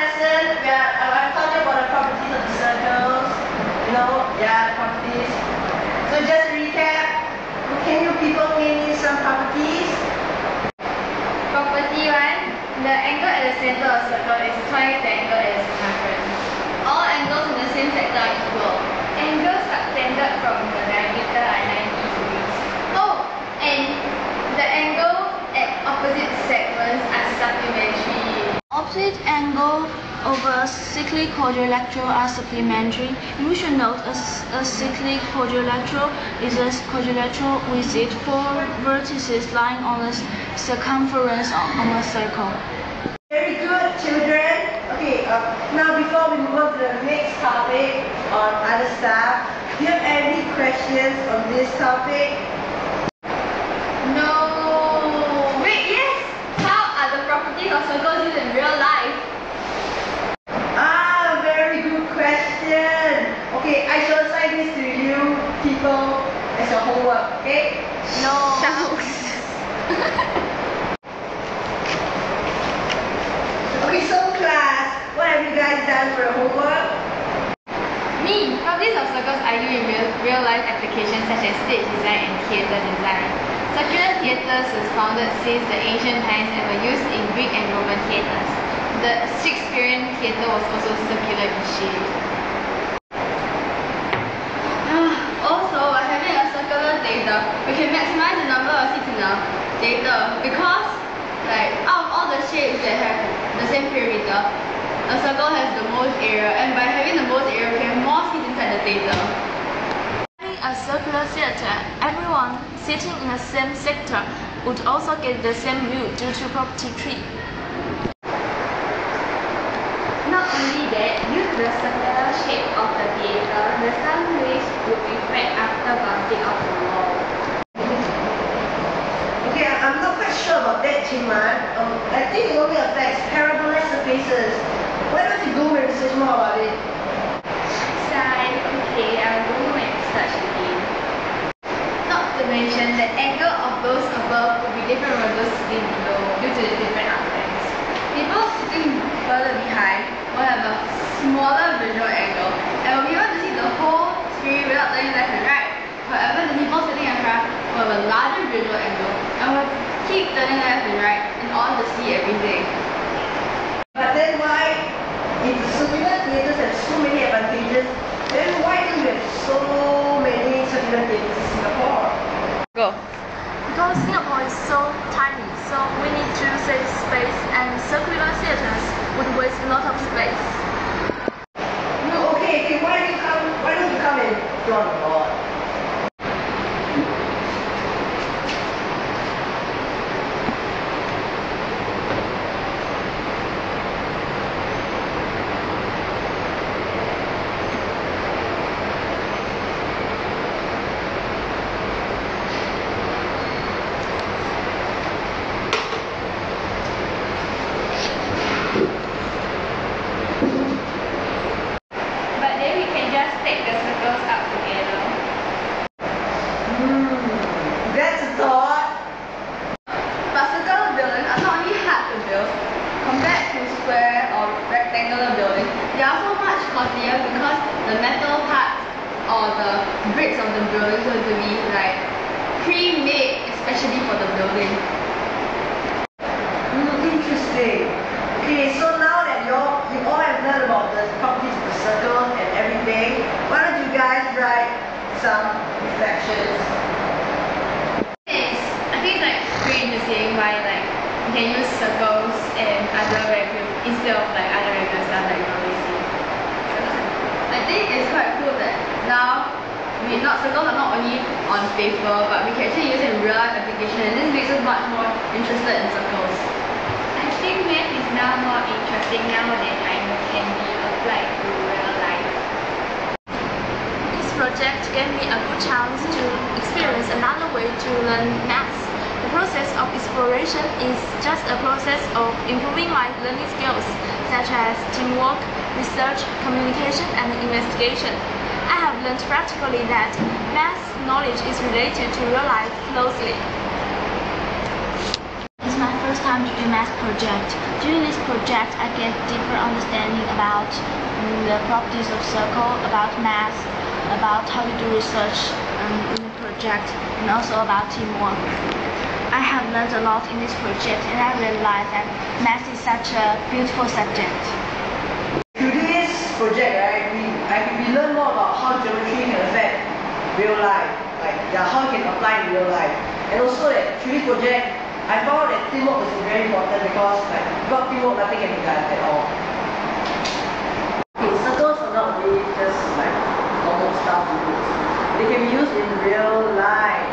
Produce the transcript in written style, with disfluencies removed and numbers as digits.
lesson, I've taught you about the properties of the circles. You know, yeah, properties. So just to recap, can you people name me some properties? Property 1. The angle at the center of the circle is twice the angle at the circumference. All angles in the same sector are equal. Angles subtended from the diameter are 90 degrees. Oh, and the angle at opposite segments are supplementary. Opposite angle over a cyclic quadrilateral are supplementary. You should note a cyclic quadrilateral is a quadrilateral with its four vertices lying on the circumference of a circle. Very good, children. Okay, now before we move on to the next topic on other stuff, do you have any questions on this topic? No. Wait, yes. How are the properties of circles used in real life? Very good question. Okay, I shall assign this to you people as your homework, okay? No. Okay, so class, what have you guys done for your homework? Me. Properties of circles are used in real life applications such as stage design and theatre design. Circular theatres was founded since the ancient times and were used in Greek and Roman theatres. The Shakespearean theatre was also circular in shape. Also, by having a circular theatre, we can maximize the number of seats in the theatre because, out of all the shapes that have the same perimeter, a circle has the most area, and by having the most area, we can have more seats inside the theatre. In a circular theater, everyone sitting in the same sector would also get the same view due to property 3. Not only that, due to the circular shape of the theatre, the sound waves would reflect after bouncing off the wall. Okay, I'm not quite sure about that, Chingman. I think it only affects parabolic surfaces. Why don't you go and research more about it? Okay, I'll go and research again. Not to mention, the angle of those above will be different from those sitting below due to the different outlines. People sitting further behind will have a smaller visual angle, and we'll be able to see the whole screen without turning left and right. However, the people sitting in front will have a larger visual angle, and will keep turning left and right in order to see everything. But then why, if the circular theatres have so many advantages, then why do we have so many circular theatres in Singapore? Go. Because Singapore is so tiny, so we need to save space, and circular theaters would waste a lot of space. No, okay, why don't you come and draw the board? But then we can just take the circles out together. That's a thought. But circular buildings are not only hard to build compared to square or rectangular buildings. They are also much costlier because the metal parts or the bricks of the buildings are to be pre-made especially for the building. Interesting. Okay, so now that you all have learned about the properties of the circle and everything, why don't you guys write some reflections? I think it's pretty interesting why you can use circles and other regular instead of other regular stuff that you normally see. I think it's quite cool that now circles are not only on paper, but we can actually use it in real life application, and this makes us much more interested in circles. I think math is now more interesting now that can be applied to real life. This project gave me a good chance to experience another way to learn maths. The process of exploration is just a process of improving my learning skills, such as teamwork, research, communication, and investigation. I have learned practically that math knowledge is related to real life closely. It's my first first time to do math project. During this project, I get deeper understanding about the properties of circle, about math, about how to do research in the project, and also about teamwork. I have learned a lot in this project, and I realized that math is such a beautiful subject. Through this project, right, we learn more about how geometry can affect real life, how it can apply in real life. And also that through this project, I found out that teamwork is very important because without teamwork, nothing can be done at all. Okay, circles are not really just normal stuff to use. They can be used in real life.